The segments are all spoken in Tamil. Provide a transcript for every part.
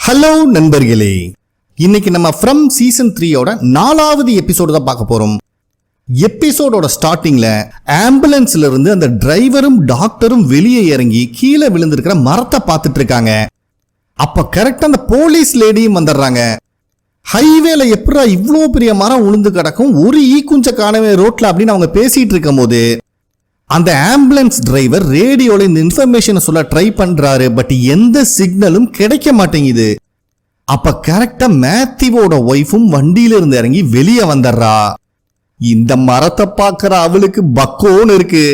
ஹலோ நண்பர்களே, இன்னைக்கு நம்ம ஃப்ரம் சீசன் 3 4வது எபிசோடு தான் பார்க்க போறோம். எபிசோடோட ஸ்டார்டிங்ல ஆம்புலன்ஸ்ல இருந்து அந்த டிரைவரும் டாக்டரும் வெளியே இறங்கி கீழே விழுந்திருக்கிற மரத்தை பார்த்துட்டு இருக்காங்க. அப்ப கரெக்டா அந்த போலீஸ் லேடியும் வந்துடுறாங்க. ஹைவேல எப்படா இவ்வளோ பெரிய மரம் உளுந்து கிடக்கும், ஒரு ஈக்குஞ்ச காணவே ரோட்ல அப்படின்னு அவங்க பேசிட்டு இருக்கும் போது அந்த ஆம்புலன்ஸ் டிரைவர் ரேடியோல இந்த இன்ஃபர்மேஷனை சொல்ல ட்ரை பண்றாரு. பட் எந்த சிக்னலும் கிடைக்க மாட்டேங்குது. அப்ப கரெக்டா மேத்யூவோட ஒய்ஃபும் வண்டியில இருந்து இறங்கி வெளியே வந்துடுறா. இந்த மரத்தை பார்க்கற அவளுக்கு பக்கோன்னு இருக்கு.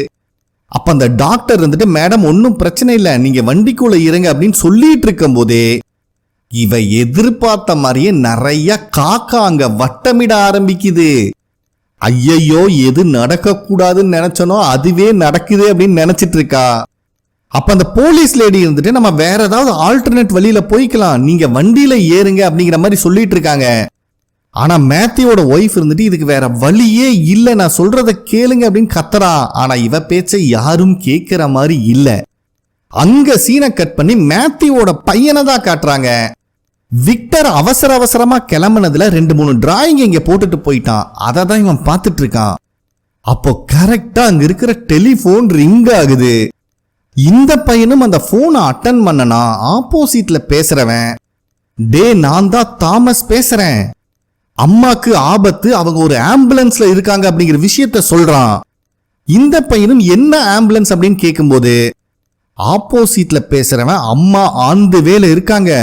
அப்ப அந்த டாக்டர் இருந்துட்டு, மேடம் ஒன்னும் பிரச்சனை இல்லை, நீங்க வண்டிக்குள்ள இருங்க அப்படின்னு சொல்லிட்டு இருக்கும் போதே இவ எதிர்பார்த்த மாதிரியே நிறைய காக்கா அங்க வட்டமிட ஆரம்பிக்குது. ஐயையோ, எது நடக்க கூடாதுன்னு நினைச்சனோ அதுவே நடக்குது அப்படின்னு நினைச்சிட்டு இருக்கா. அப்ப அந்த போலீஸ் லேடி இருந்துட்டு, நம்ம வேற ஏதாவது ஆல்டர்னேட் வழியில போய்க்கலாம், நீங்க வண்டியில ஏறுங்க அப்படிங்கிற மாதிரி சொல்லிட்டு இருக்காங்க. ஆனா மேத்யூவோட ஒய்ஃப் இருந்துட்டு, இதுக்கு வேற வழியே இல்லை, நான் சொல்றத கேளுங்க அப்படின்னு கத்துறா. ஆனா இவ பேச்சை யாரும் கேட்கிற மாதிரி இல்ல. அங்க சீனை கட் பண்ணி மேத்யூவோட பையனை தான் காட்டுறாங்க. விக்டர் அவசர அவசரமா கிளம்புனதுல 2-3 டிராயிங் இங்க போட்டுட்டு போயிட்டான். அதை தான் இவன் பார்த்துட்டு இருக்கான். அப்போ கரெக்டா அங்க இருக்கிற டெலிபோன் ரிங் ஆகுது. இந்த பையனும் அந்த போனை அட்டன் பண்ணனா ஆப்போசிட்ல பேசுறவன், டே நான் தான் தாமஸ் பேசுறேன், அம்மாக்கு ஆபத்து, அவங்க ஒரு ஆம்புலன்ஸ்ல இருக்காங்க அப்படிங்கிற விஷயத்த சொல்றான். இந்த பையனும் என்ன ஆம்புலன்ஸ் அப்படின்னு கேட்கும்போது ஆப்போசிட்ல பேசுறவன், அம்மா ஆந்து வேலை இருக்காங்க,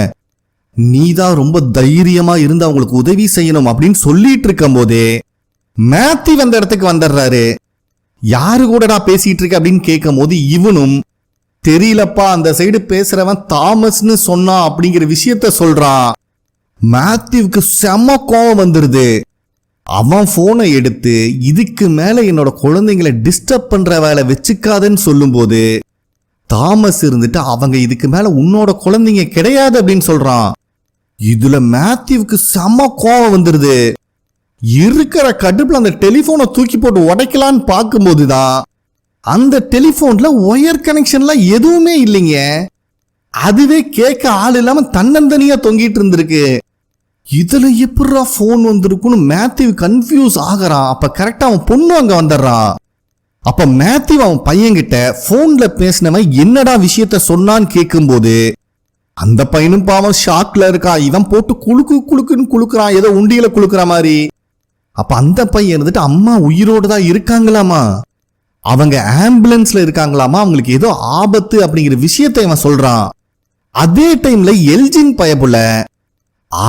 நீதான் ரொம்ப தைரியமா இருந்து அவங்களுக்கு உதவி செய்யணும் அப்படின்னு சொல்லிட்டு இருக்கும் போதே மேத்யூ அந்த இடத்துக்கு வந்துடுறாரு. யாரு கூடடா பேசிட்டு இருக்க அப்படின்னு கேட்கும் போது இவனும், தெரியலப்பா, அந்த சைடு பேசுறவன் தாமஸ்னு சொன்னான் அப்படிங்கிற விஷயத்த சொல்றான். மேத்யூவுக்கு செம்ம கோவம் வந்துருது. அவன் போனை எடுத்து, இதுக்கு மேல என்னோட குழந்தைங்களை டிஸ்டர்ப் பண்ற வேலை வச்சுக்காதன்னு சொல்லும் போது தாமஸ் இருந்துட்டு, அவங்க இதுக்கு மேல உன்னோட குழந்தைங்க கிடையாது அப்படின்னு சொல்றான். இதுல மேத்யூவுக்கு செம்ம கோவம் வந்துருது. இருக்கிற கடுப்புல அந்த டெலிபோனை தூக்கி போட்டு உடைக்கலான்னு பார்க்கும்போதுதான் அந்த டெலிபோன்ல ஒயர் கனெக்ஷன்லாம் எதுவுமே இல்லைங்க. அதுவே கேட்க ஆள் இல்லாம தன்னந்தனியா தொங்கிட்டு இருந்திருக்கு. இதுல எப்படா போன் வந்திருக்குன்னு மேத்யூ கன்ஃபியூஸ் ஆகிறான். அப்ப கரெக்டா அவன் பொண்ணு அங்க வந்துடுறான். அப்ப மேத்யூ அவன் பையன்கிட்ட போன்ல பேசினவன் என்னடா விஷயத்த சொன்னான்னு கேட்கும்போது அந்த பையனும் பாவம் ஷாக்ல இருக்கான். இவன் போட்டு குலுக்குன்னு குலுக்குறான், ஏதோ உண்டியில குலுக்குற மாதிரி. அப்ப அந்த பையன் இருந்துட்டு, அம்மா உயிரோடு தான் இருக்காங்களாமா, அவங்க ஆம்புலன்ஸ்ல இருக்காங்களாமா, அவங்களுக்கு ஏதோ ஆபத்து அப்படிங்கிற விஷயத்தை இவன் சொல்றான். அதே டைம்ல எல்ஜின் பயப்புல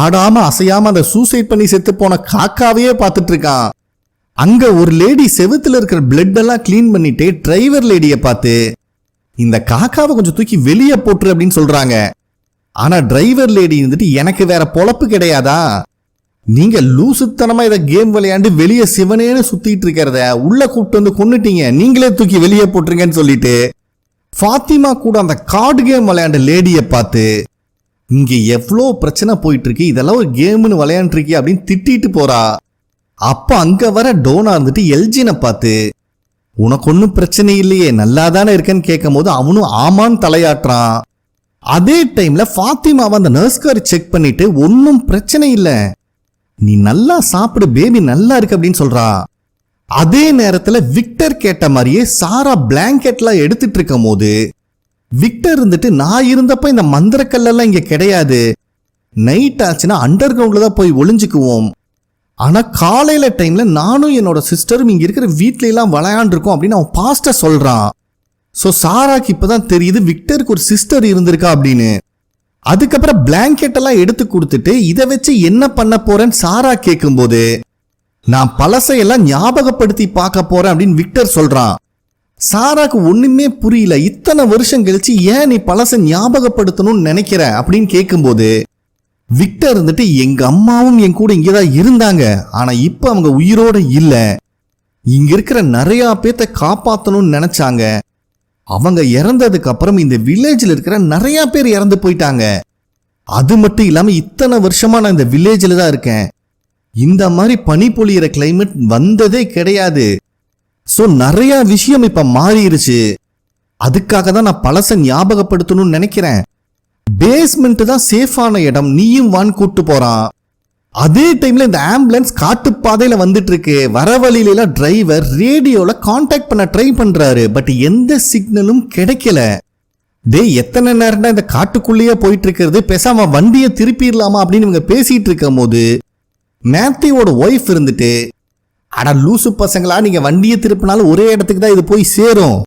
ஆடாம அசையாம அந்த சூசைட் பண்ணி செத்து போன காக்காவையே பார்த்துட்டு இருக்கான். அங்க ஒரு லேடி செவுத்துல இருக்கிற பிளட் எல்லாம் கிளீன் பண்ணிட்டு டிரைவர் லேடிய பார்த்து, இந்த காக்காவை கொஞ்சம் தூக்கி வெளியே போட்டுரு அப்படின்னு சொல்றாங்க. ஆனா டிரைவர் லேடி இருந்துட்டு, எனக்கு வேற பொழப்பு கிடையாதா, நீங்க லூசுத்தனமா இதை கேம் விளையாண்டு வெளியே சிவனேன்னு சுத்திட்டு இருக்கிறத உள்ள கூப்பிட்டு வந்து கொன்னுட்டீங்க, நீங்களே தூக்கி வெளியே போட்டுருங்கன்னு சொல்லிட்டு ஃபாத்திமா கூட அந்த கார்டு கேம் விளையாண்ட லேடிய பார்த்து, இங்க எவ்வளோ பிரச்சனை போயிட்டு இருக்கு, இதெல்லாம் ஒரு கேம்னு விளையாண்டு இருக்கே அப்படின்னு திட்டிட்டு போறா. அப்ப அங்க வர டோனா இருந்துட்டு எல்ஜினை பார்த்து, உனக்கு ஒன்னும் பிரச்சனை இல்லையே, நல்லா தானே இருக்கேன்னு கேட்கும் போது அவனும் ஆமான்னு தலையாட்டுறான். அதே டைம்ல ஃபாத்திமாவை அந்த நர்ஸ்காரி செக் பண்ணிட்டு, ஒன்னும் பிரச்சனை இல்லை, நீ நல்லா சாப்பிடு, பேபி நல்லா இருக்கு அப்படின்னு சொல்றா. அதே நேரத்துல விக்டர் கேட்ட மாதிரியே சாரா பிளாங்கெட்லாம் எடுத்துட்டு இருக்கும் போது விக்டர் இருந்துட்டு, நான் இருந்தப்ப இந்த மந்திரக்கல்லாம் இங்க கிடையாது, நைட் ஆச்சுன்னா அண்டர் கிரவுண்ட்ல தான் போய் ஒளிஞ்சுக்குவோம், ஆனா காலையில டைம்ல நானும் என்னோட சிஸ்டரும் இங்க இருக்கிற வீட்ல எல்லாம் விளையாண்டுருக்கோம் அப்படின்னு அவன் பாஸ்ட சொல்றான். சோ சாராக்கு இப்பதான் தெரியுது விக்டருக்கு ஒரு சிஸ்டர் இருந்திருக்கா அப்படின்னு. அதுக்கப்புறம் பிளாங்கெட் எல்லாம் எடுத்து கொடுத்துட்டு, இதை வச்சு என்ன பண்ண போறேன்னு சாரா கேட்கும்போது, நான் பழசையெல்லாம் ஞாபகப்படுத்தி பார்க்க போறேன் அப்படின்னு விக்டர் சொல்றான். சாராக்கு ஒண்ணுமே புரியல. இத்தனை வருஷம் கழிச்சு ஏன் நீ பழசை ஞாபகப்படுத்தணும்னு நினைக்கிற அப்படின்னு கேட்கும்போது விக்டர் இருந்துட்டு, எங்க அம்மாவும் என் கூட இங்கதான் இருந்தாங்க, ஆனா இப்ப அவங்க உயிரோட இல்ல, இங்க இருக்கிற நிறைய பேத்தை காப்பாத்தணும்னு நினைச்சாங்க, அவங்க இறந்ததுக்கு அப்புறம் இந்த வில்லேஜ்ல இருக்கிற நிறைய பேர் இறந்து போயிட்டாங்க, அது மட்டும் இல்லாம இத்தனை வருஷமா நான் இந்த வில்லேஜ்ல தான் இருக்கேன், இந்த மாதிரி பனி பொழியிற கிளைமேட் வந்ததே கிடையாது, சோ நிறைய விஷயம் இப்ப மாறிடுச்சு, அதுக்காக தான் நான் பழச ஞாபகப்படுத்தணும்னு நினைக்கிறேன், பேஸ்மெண்ட் தான் சேஃபான இடம், நீயும் வான் கூட்டு போறான். அதே டைம்ல இந்த ஆம்புலன்ஸ் காட்டுப்பாதையில வந்துட்டு இருக்கு. வர வழியில டிரைவர் ரேடியோல கான்டாக்ட் பண்ண ட்ரை பண்றாரு. பட் எந்த சிக்னலும் கிடைக்கல. எத்தனை நேரம் தான் இந்த காட்டுக்குள்ளேயே போயிட்டு இருக்கிறது, பேசாம வண்டியை திருப்பிடலாமா அப்படின்னு இவங்க பேசிட்டு இருக்கும் போது மேத்யூவோட ஒய்ஃப் இருந்துட்டு, அட லூசு பசங்களா, நீங்க வண்டியை திருப்பினாலும் ஒரே இடத்துக்கு தான் இது போய் சேரும்,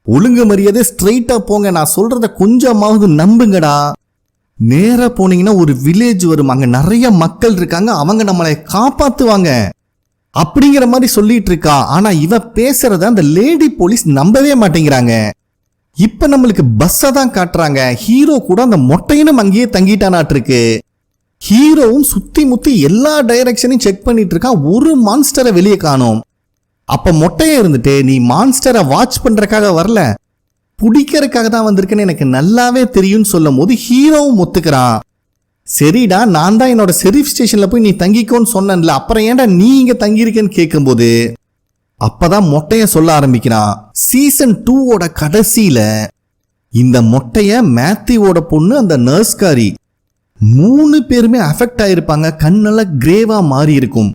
ஒழுங்கு மரியாதை ஸ்ட்ரெயிட்டா போங்க, நான் சொல்றத கொஞ்சமாவது நம்புங்கடா, நேரா போனீங்கன்னா ஒரு வில்லேஜ் வரும், அங்க நிறைய மக்கள் இருக்காங்க, அவங்க நம்மளை காப்பாத்துவாங்க அப்படிங்கிற மாதிரி சொல்லிட்டு இருக்கா. ஆனா இவ பேசுறத அந்த லேடி போலீஸ் நம்பவே மாட்டேங்கிறாங்க. இப்ப நம்மளுக்கு பஸ்ஸை தான் காட்டுறாங்க. ஹீரோ கூட அந்த மொட்டையினும் அங்கேயே தங்கிட்டானாட்டு இருக்கு. ஹீரோவும் சுத்தி முத்தி எல்லா டைரக்ஷனையும் செக் பண்ணிட்டு இருக்கான். ஒரு மான்ஸ்டரை வெளியே காணோம். அப்ப மொட்டைய இருந்துட்டு, நீ மான்ஸ்டரை வாட்ச் பண்றதுக்காக வரல, பிடிக்கிறதுக்காக தான் வந்திருக்குன்னு எனக்கு நல்லாவே தெரியும்னு சொல்லும் போது ஹீரோவும் ஒத்துக்கிறான். சரிடா, நான் தான் என்னோட ஷெரீஃப் ஸ்டேஷன்ல போய் நீ தங்கிக்கோன்னு சொன்னேன்ல, அப்புறம் ஏன்டா நீ இங்க தங்கியிருக்கேன்னு கேட்கும்போது அப்பதான் மொட்டைய சொல்ல ஆரம்பிக்கிறான். சீசன் 2 கடைசியில இந்த மொட்டைய மேத்யூவோட பொண்ணு அந்த நர்ஸ்காரி 3 பேருமே அஃபெக்ட் ஆயிருப்பாங்க. கண்ணெல்லாம் கிரேவா மாறி இருக்கும்.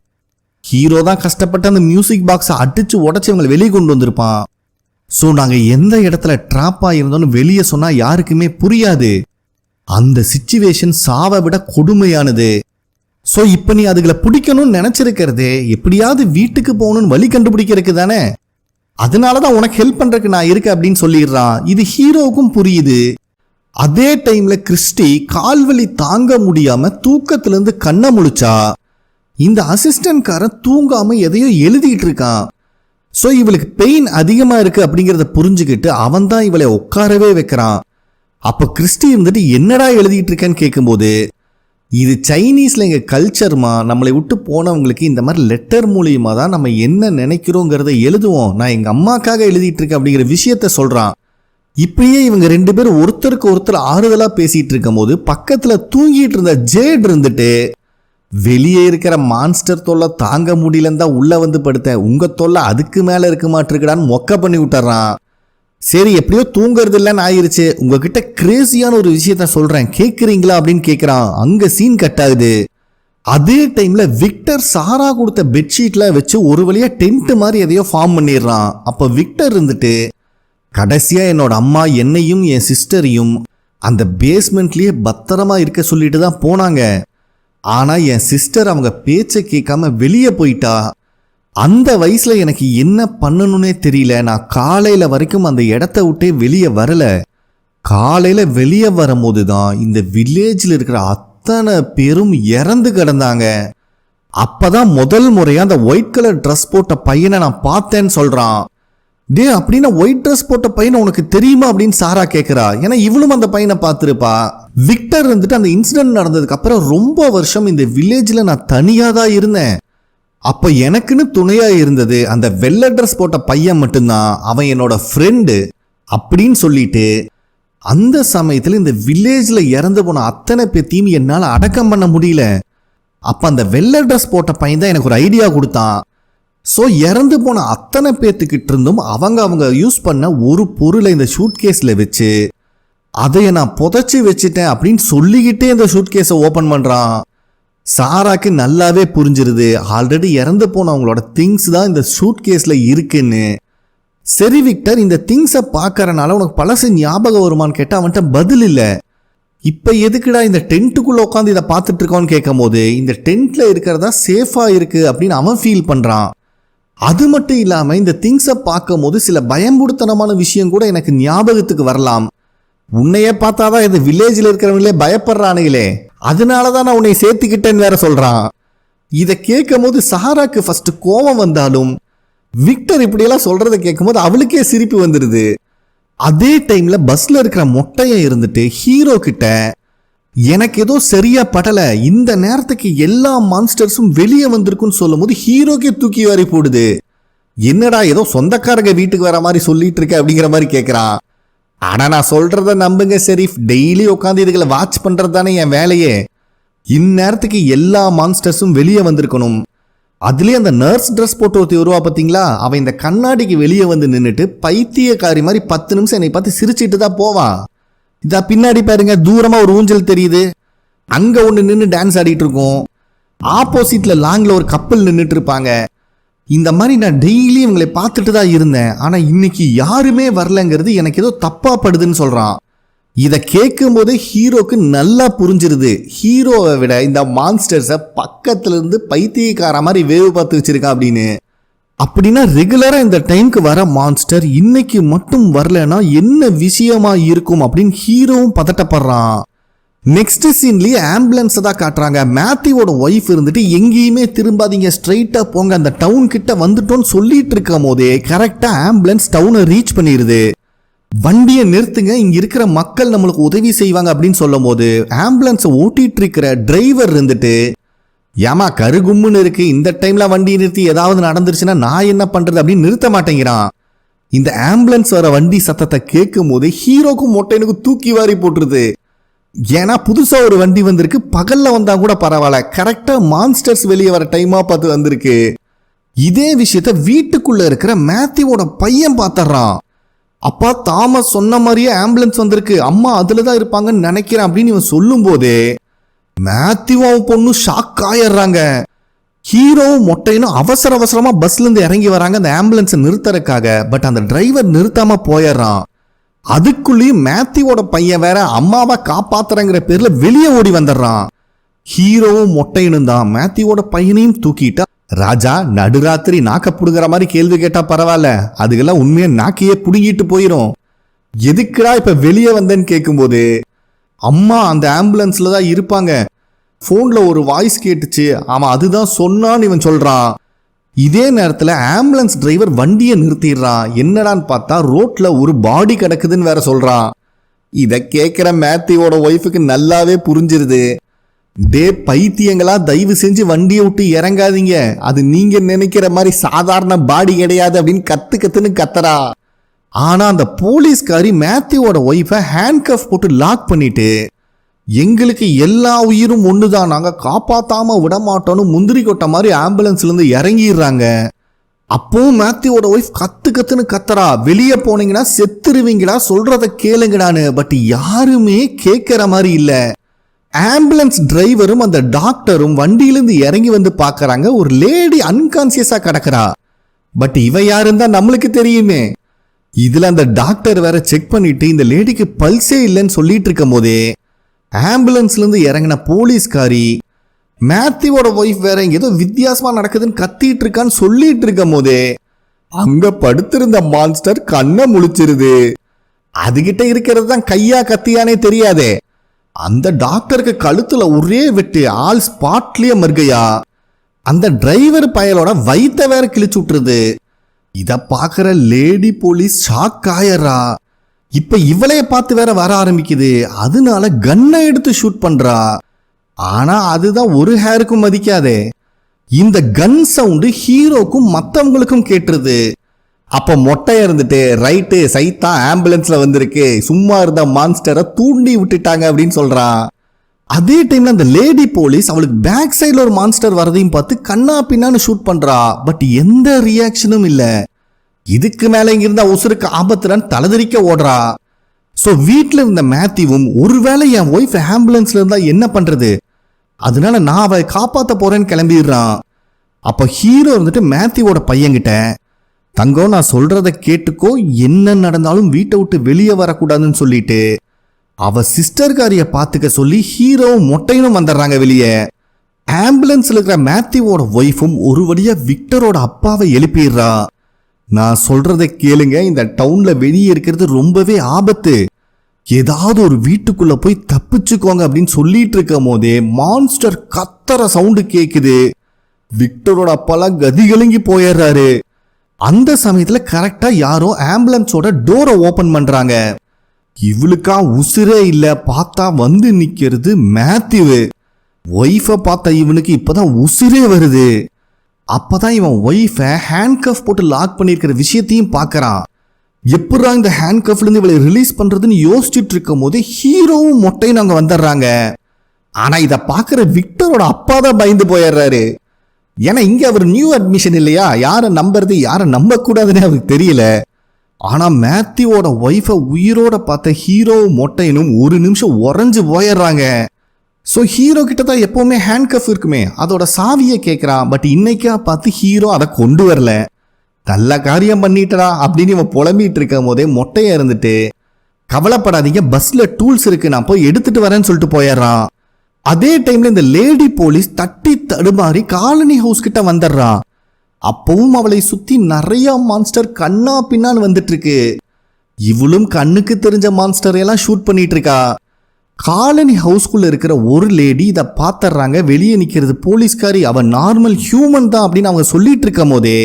ஹீரோ தான் கஷ்டப்பட்டு அந்த மியூசிக் பாக்ஸை அடிச்சு உடச்சி அவங்களை வெளியே கொண்டு வந்திருப்பான். ஸோ நாங்கள் எந்த இடத்துல ட்ராப் ஆகியிருந்தோன்னு வெளியே சொன்னா யாருக்குமே புரியாது. அந்த சிச்சுவேஷன் சாவை விட கொடுமையானது. ஸோ இப்போ நீ அதுகளை பிடிக்கணும்னு நினைச்சிருக்கிறதே எப்படியாவது வீட்டுக்கு போகணும்னு வழி கண்டுபிடிக்கிறதுக்கு தானே, அதனால தான் உனக்கு ஹெல்ப் பண்றதுக்கு நான் இருக்கேன் அப்படின்னு சொல்லிடுறான். இது ஹீரோவுக்கும் புரியுது. அதே டைம்ல கிறிஸ்டி கால்வலி தாங்க முடியாம தூக்கத்திலிருந்து கண்ணை முழிச்சா. இந்த அசிஸ்டன்ட் காரன் தூங்காம எதையோ எழுதிட்டு இருக்கான். ஸோ இவளுக்கு பெயின் அதிகமா இருக்கு அப்படிங்கிறத புரிஞ்சுக்கிட்டு அவன் தான் இவளை உட்காரவே வைக்கிறான். அப்போ கிறிஸ்டி இருந்துட்டு என்னடா எழுதிட்டு இருக்கேன்னு கேட்கும்போது, இது சைனீஸ்ல எங்க கல்ச்சர்மா, நம்மளை விட்டு போனவங்களுக்கு இந்த மாதிரி லெட்டர் மூலியமா தான் நம்ம என்ன நினைக்கிறோங்கிறத எழுதுவோம், நான் எங்க அம்மாக்காக எழுதிட்டு இருக்கேன் அப்படிங்கிற விஷயத்த சொல்றான். இப்படியே இவங்க 2 பேரும் ஒருத்தருக்கு ஒருத்தர் ஆறுதலா பேசிட்டு இருக்கும் போது பக்கத்துல தூங்கிட்டு இருந்த ஜேட் இருந்துட்டு, வெளியே இருக்கிற மான்ஸ்டர் தொல்லை தாங்க முடியலன்னு தான் உள்ள வந்து படுத்தேன், உங்க தொல்லை அதுக்கு மேல இருக்க மாட்டிருக்கடான்னு மொக்க பண்ணி விட்டுறான். சரி எப்படியோ தூங்குறது இல்லைன்னு ஆயிருச்சு, உங்ககிட்ட கிரேசியான ஒரு விஷயத்த சொல்றேன் கேட்குறீங்களா அப்படின்னு கேட்குறான். அங்க சீன் கட் ஆகுது. அதே டைம்ல விக்டர் சாரா கொடுத்த பெட்ஷீட்ல வச்சு ஒரு வழியா டென்ட் மாதிரி எதையோ ஃபார்ம் பண்ணிடுறான். அப்ப விக்டர் இருந்துட்டு, கடைசியா என்னோட அம்மா என்னையும் என் சிஸ்டரையும் அந்த பேஸ்மெண்ட்லயே பத்திரமா இருக்க சொல்லிட்டு தான் போனாங்க. ஆனா என் சிஸ்டர் அவங்க பேச்சை கேட்காம வெளியே போயிட்டா. அந்த வயசுல எனக்கு என்ன பண்ணணும்னே தெரியல. நான் காலையில வரைக்கும் அந்த இடத்த விட்டே வெளியே வரல. காலையில வெளியே வரும்போது தான் இந்த வில்லேஜில் இருக்கிற அத்தனை பேரும் இறந்து கிடந்தாங்க. அப்பதான் முதல் முறையா அந்த ஒயிட் கலர் ட்ரெஸ் போட்ட பையனை நான் பார்த்தேன்னு சொல்றான். டே அப்படின்னா ஒயிட் ட்ரெஸ் போட்ட பையனை உனக்கு தெரியுமா அப்படின்னு சாரா கேட்கிறா. ஏன்னா இவளும் அந்த பையனை பார்த்துருப்பா. விக்டர் இருந்துட்டு அந்த இன்சிடென்ட் நடந்ததுக்கு அப்புறம் ரொம்ப வருஷம் இந்த வில்லேஜில் நான் தனியா தான் இருந்தேன். அப்ப எனக்குன்னு துணையா இருந்தது அந்த வெள்ளை ட்ரெஸ் போட்ட பையன் மட்டும்தான், அவன் என்னோட ஃப்ரெண்டு அப்படின்னு சொல்லிட்டு அந்த சமயத்துல இந்த வில்லேஜ்ல இறந்து போன அத்தனை பேத்தையும் என்னால் அடக்கம் பண்ண முடியல. அப்ப அந்த வெள்ளை ட்ரெஸ் போட்ட பையன் தான் எனக்கு ஒரு ஐடியா கொடுத்தான். ஸோ இறந்து போன அத்தனை பேத்துக்கிட்ட இருந்தும் அவங்க யூஸ் பண்ண ஒரு பொருளை இந்த ஷூட் கேஸ்ல வச்சு அதைய நான் புதைச்சி வச்சுட்டேன் அப்படின்னு சொல்லிக்கிட்டே இந்த ஷூட் கேஸை ஓபன் பண்றான். சாராக்கு நல்லாவே புரிஞ்சிருது ஆல்ரெடி இறந்து போனவங்களோட திங்ஸ் தான் இந்த ஷூட் கேஸ்ல இருக்குன்னு. சரி விக்டர், இந்த திங்ஸை பார்க்கறனால உனக்கு பழசு ஞாபகம் வருமானு கேட்டா அவன்கிட்ட பதில் இல்லை. இப்ப எதுக்குடா இந்த டென்ட்டுக்குள்ள உட்காந்து இதை பார்த்துட்டு இருக்கோன்னு கேட்கும் போது, இந்த டென்ட்ல இருக்கிறதா சேஃபா இருக்கு அப்படின்னு அவன் ஃபீல் பண்றான். அது மட்டும் இல்லாம இந்த திங்ஸை பார்க்கும் போது சில பயம்புடுத்தனமான விஷயம் கூட எனக்கு ஞாபகத்துக்கு வரலாம். உன்னைய பார்த்தாதான் இந்த வில்லேஜில் இருக்கிறவங்களே பயப்படுறானுங்களே, அதனாலதான் நான் உன்னை சேர்த்துக்கிட்டேன்னு வேற சொல்றான். இதை கேட்கும் போது சாராக்கு ஃபர்ஸ்ட் கோபம் வந்தாலும் விக்டர் இப்படியெல்லாம் சொல்றதை கேட்கும் போது அவளுக்கே சிரிப்பு வந்துடுது. அதே டைம்ல பஸ்ல இருக்கிற மொட்டைய இருந்துட்டு ஹீரோ கிட்ட, எனக்கு ஏதோ சரியா படல, இந்த நேரத்துக்கு எல்லா மான்ஸ்டர்ஸும் வெளியே வந்திருக்குன்னு சொல்லும் போது ஹீரோக்கே தூக்கி வாரி போடுது. என்னடா ஏதோ சொந்தக்காரங்க வீட்டுக்கு வர மாதிரி சொல்லிட்டு இருக்க அப்படிங்கிற மாதிரி கேட்கிறான். ஆனா நான் சொல்றத நம்புங்க ஷெரீஃப், டெய்லி உட்காந்து இதுகளை வாட்ச் பண்றது தானே என் வேலையே. இந்நேரத்துக்கு எல்லா மான்ஸ்டர்ஸும் வெளியே வந்திருக்கணும். அதுலயே அந்த நர்ஸ் ட்ரெஸ் போட்டு ஒருத்தி வருவா பார்த்தீங்களா, அவன் இந்த கண்ணாடிக்கு வெளியே வந்து நின்றுட்டு பைத்தியக்காரி மாதிரி 10 நிமிஷம் என்னை பார்த்து சிரிச்சிட்டு தான் போவான். இதா பின்னாடி பாருங்க, தூரமா ஒரு ஊஞ்சல் தெரியுது, அங்க ஒண்ணு நின்று டான்ஸ் ஆடிட்டு இருக்கும். ஆப்போசிட்ல லாங்ல ஒரு கப்பல் நின்றுட்டு இருப்பாங்க. இந்த மாதிரி நான் டெய்லி இவங்களை பார்த்துட்டு தான் இருந்தேன். ஆனா இன்னைக்கு யாருமே வரலங்கிறது எனக்கு ஏதோ தப்பா படுதுன்னு சொல்றான். இதை கேட்கும் போதே ஹீரோக்கு நல்லா புரிஞ்சிருது, ஹீரோவை விட இந்த மான்ஸ்டர்ஸை பக்கத்துல இருந்து பைத்தியக்கார மாதிரி வேவு பார்த்து வச்சிருக்கான் அப்படின்னு. அப்படின்னா ரெகுலரா இந்த டைமுக்கு வர மான்ஸ்டர் இன்னைக்கு மட்டும் வரலன்னா என்ன விஷயமா இருக்கும் அப்படின்னு ஹீரோவும் பதட்டப்படுறான். நெக்ஸ்ட் சீன்லயே ஆம்புலன்ஸ் தான் காட்டுறாங்க. மேத்யூவோட ஒய்ஃப் இருந்துட்டு எங்கேயுமே திரும்பாதீங்க, ஸ்ட்ரைட்டா போங்க, அந்த டவுன் கிட்ட வந்துட்டோன்னு சொல்லிட்டு இருக்கும் போதே கரெக்டா ஆம்புலன்ஸ் டவுனை ரீச் பண்ணிடுது. வண்டியை நிறுத்துங்க, இங்க இருக்கிற மக்கள் நம்மளுக்கு உதவி செய்வாங்க அப்படின்னு சொல்லும் போது ஆம்புலன்ஸை ஓட்டிட்டு இருக்கிற டிரைவர் இருந்துட்டு, ஏமா கருகும்முன்னு இருக்கு, இந்த டைம்ல வண்டி நிறுத்தி ஏதாவது நடந்துருச்சுன்னா நான் என்ன பண்றது அப்படின்னு நிறுத்த மாட்டேங்கிறான். இந்த ஆம்புலன்ஸ் வர வண்டி சத்தத்தை கேட்கும் போது ஹீரோக்கும் மொட்டைனுக்கு தூக்கி வாரி போட்டுருது. ஏன்னா புதுசா ஒரு வண்டி வந்திருக்கு, பகல்ல வந்தா கூட பரவாயில்ல, கரெக்டா மான்ஸ்டர்ஸ் வெளியே வர டைமா பார்த்து வந்திருக்கு. இதே விஷயத்த வீட்டுக்குள்ள இருக்கிற மேத்யூவோட பையன் பார்த்துறான். அப்பா தாமஸ் சொன்ன மாதிரியே ஆம்புலன்ஸ் வந்திருக்கு, அம்மா அதுலதான் இருப்பாங்கன்னு நினைக்கிறேன் அப்படின்னு இவன் சொல்லும் போதே மேத்யூவும் பொண்ணு ஷாக் ஆயிடுறாங்க. ஹீரோவும் மொட்டைனும் அவசர அவசரமா பஸ்ல இருந்து இறங்கி வராங்க அந்த ஆம்புலன்ஸை நிறுத்துறதுக்காக. பட் அந்த டிரைவர் நிறுத்தாம போயிடுறான். அதுக்குள்ளேயும் மேத்யூவோட பையன் வேற அம்மாவை காப்பாத்துறங்கிற பேர்ல வெளியே ஓடி வந்துடுறான். ஹீரோவும் மொட்டையனும் தான் மேத்யூவோட பையனையும் தூக்கிட்டா. ராஜா நடுராத்திரி நாக்க புடுங்கிற மாதிரி கேள்வி கேட்டா பரவாயில்ல, அதுக்கெல்லாம் உண்மையா நாக்கையே புடுங்கிட்டு போயிரும். எதுக்குடா இப்ப வெளியே வந்தேன்னு கேட்கும்போது அம்மா அந்த ஆம்புலன்ஸ்ல தான் இருப்பாங்க, போன்ல ஒரு வாய்ஸ் கேட்டுச்சு, அவன் அதுதான் சொன்னான்னு இவன் சொல்றான். இதே நேரத்தில் ஆம்புலன்ஸ் டிரைவர் வண்டியை நிறுத்திடுறான். என்னடான்னு பார்த்தா ரோட்ல ஒரு பாடி கிடக்குதுன்னு வேற சொல்றான். இதை கேட்கிற மேத்யூவோட ஒய்ஃபுக்கு நல்லாவே புரிஞ்சிருது. டே பைத்தியங்களா, தயவு செஞ்சு வண்டியை விட்டு இறங்காதீங்க, அது நீங்க நினைக்கிற மாதிரி சாதாரண பாடி கிடையாது அப்படின்னு கத்துன்னு கத்துறா. ஆனா அந்த போலீஸ்காரி மேத்யூவோட ஒய்ஃபை ஹேண்ட்கஃப் போட்டு லாக் பண்ணிட்டு, எங்களுக்கு எல்லா உயிரும் ஒண்ணுதான், நாங்க காப்பாத்தாம விட மாட்டோம்னு முந்திரி கொட்ட மாதிரி ஆம்புலன்ஸ்ல இருந்து இறங்கிடுறாங்க. அப்பவும் மேத்யூவோட ஒய்ஃப் கத்துன்னு கத்துறா, வெளியே போனீங்கன்னா செத்துருவீங்கடா, சொல்றத கேளுங்கடான்னு. பட் யாருமே கேட்கிற மாதிரி இல்ல. ஆம்புலன்ஸ் டிரைவரும் அந்த டாக்டரும் வண்டியிலிருந்து இறங்கி வந்து பாக்குறாங்க. ஒரு லேடி அன்கான்சியஸா கிடக்குறா. பட் இவ யாருன்னு தான் நம்மளுக்கு தெரியுமே. இதுல அந்த டாக்டர் வேற செக் பண்ணிட்டு இந்த லேடிக்கு பல்ஸே இல்லைன்னு சொல்லிட்டு இருக்கும் போதே ஆம்புலன்ஸ்ல இருந்து இறங்கின போலீஸ்காரி மேத்யூவோட ஒய்ஃப் வேற ஏதோ வித்தியாசமா நடக்குதுன்னு கத்திட்டு இருக்கான்னு சொல்லிட்டு இருக்கும் போதே அங்க படுத்திருந்த மான்ஸ்டர் கண்ணை முழிச்சிருது. அதுகிட்ட இருக்கிறது தான் கையா கத்தியானே தெரியாதே. அந்த டாக்டருக்கு கழுத்துல ஒரே வெட்டு, ஆள் ஸ்பாட்லயே மர்கையா. அந்த டிரைவர் பயலோட வயித்த வேற கிழிச்சு விட்டுருது. இத பாக்குற லேடி போலீஸ் ஷாக் ஆயறா. இப்ப இவளைய பார்த்து வேற வர ஆரம்பிக்குது. அதனால கன்னை எடுத்து ஷூட் பண்றா. ஆனா அதுதான் ஒரு ஹேருக்கும் மதிக்காதே. இந்த கன் சவுண்டு ஹீரோக்கும் மத்தவங்களுக்கும் கேட்டுருது. அப்ப மொட்டையா இருந்துட்டு, ரைட்டு சைத்தா ஆம்புலன்ஸ்ல வந்திருக்கு, சும்மா இருந்த மான்ஸ்டரை தூண்டி விட்டுட்டாங்க அப்படின்னு சொல்றான். அதே டைம்ல அந்த லேடி போலீஸ் அவளுக்கு பேக் சைட்ல ஒரு மான்ஸ்டர் வரதையும் பார்த்து கண்ணா பின்னான்னு ஷூட் பண்றா. பட் எந்த ரியாக்ஷனும் இல்ல. இதுக்கு மேல இங்க இருந்தா உசுருக்கு ஆபத்துறான்னு தலைதறிக்க ஓடுறா. சோ வீட்டுல இருந்த மேத்யூவும் ஒருவேளை என் ஒய்ஃப் ஆம்புலன்ஸ்ல இருந்தா என்ன பண்றது, அதனால நான் அவளை காப்பாத்த போறேன்னு கிளம்பிடுறான். அப்ப ஹீரோ இருந்துட்டு மேத்யூவோட பையன்கிட்ட, தங்கம் நான் சொல்றத கேட்டுக்கோ, என்ன நடந்தாலும் வீட்டை விட்டு வெளியே வரக்கூடாதுன்னு சொல்லிட்டு அவ சிஸ்டர்காரிய பாத்துக்க சொல்லி ஹீரோவும் மொட்டையனும் வந்துடுறாங்க வெளியே. ஆம்புலன்ஸ்ல இருக்கிற மேத்யூவோட ஒய்ஃபும் ஒரு வழியா விக்டரோட அப்பாவை எழுப்பிடுறா. நான் சொல்றதை கேளுங்க, இந்த டவுன்ல வெளியே இருக்கிறது ரொம்பவே ஆபத்து, ஏதாவது ஒரு வீட்டுக்குள்ள போய் தப்பிச்சுக்கோங்க அப்படின்னு சொல்லிட்டு இருக்கும் போதே மான்ஸ்டர் கத்தற சவுண்டு கேக்குது. விக்டரோட அப்பாலாம் கதிகலங்கி போயிடுறாரு. அந்த சமயத்துல கரெக்டா யாரோ ஆம்புலன்ஸோட டோரை ஓபன் பண்றாங்க. இவளுக்கா உசுரே இல்ல, பார்த்தா வந்து நிக்கிறது மேத்யூ. ஒய்ஃபை பார்த்தா இவனுக்கு இப்பதான் உசுரே வருது. அப்பதான் இவன் ஒய்ஃபை ஹேண்ட்கஃப் போட்டு லாக் பண்ணிருக்கிற விஷயத்தையும் பாக்குறான். எப்படா இந்த ஹேண்ட்கஃப்ல இருந்து இவளை ரிலீஸ் பண்றதுன்னு யோசிச்சுட்டு இருக்கும் போது ஹீரோவும் மொட்டையும் அங்க வந்துடுறாங்க. ஆனா இத பாக்குற விக்டரோட அப்பா தான் பயந்து போயிடுறாரு. ஏன்னா இங்க அவர் நியூ அட்மிஷன் இல்லையா, யாரை நம்புறது யாரை நம்ப கூடாதுன்னு அவருக்கு தெரியல. ஆனா மேத்யூவோட ஒய்ஃபை உயிரோட பார்த்த ஹீரோ மொட்டையனும் ஒரு நிமிஷம் உறைஞ்சு போயிடுறாங்க. ஸோ ஹீரோ கிட்ட தான் எப்பவுமே ஹேண்ட் கஃப் இருக்குமே, அதோட சாவியை கேட்குறான். பட் இன்னைக்கா பார்த்து ஹீரோ அதை கொண்டு வரல. நல்ல காரியம் பண்ணிட்டடா அப்படின்னு இவன் புலம்பிட்டு இருக்கும் போதே மொட்டையா இருந்துட்டு, கவலைப்படாதீங்க பஸ்ல டூல்ஸ் இருக்கு, நான் போய் எடுத்துட்டு வரேன்னு சொல்லிட்டு போயிடுறான். அதே டைம்ல இந்த லேடி போலீஸ் தட்டி தடுமாறி காலனி ஹவுஸ் கிட்ட வந்துடுறான். அப்பவும் அவளை சுத்தி நிறைய மான்ஸ்டர் கண்ணா பின்னான்னு வந்துட்டு இருக்கு. இவளும் கண்ணுக்கு தெரிஞ்ச மான்ஸ்டர் எல்லாம் ஷூட் பண்ணிட்டு இருக்கா. காலனி ஹவுஸ்குள்ள இருக்கிற ஒரு லேடி இதை பார்த்துறாங்க. வெளியே நிக்கிறது போலீஸ்காரி, அவன் நார்மல் ஹியூமன் தான் அப்படின்னு அவங்க சொல்லிட்டு இருக்கும் போதே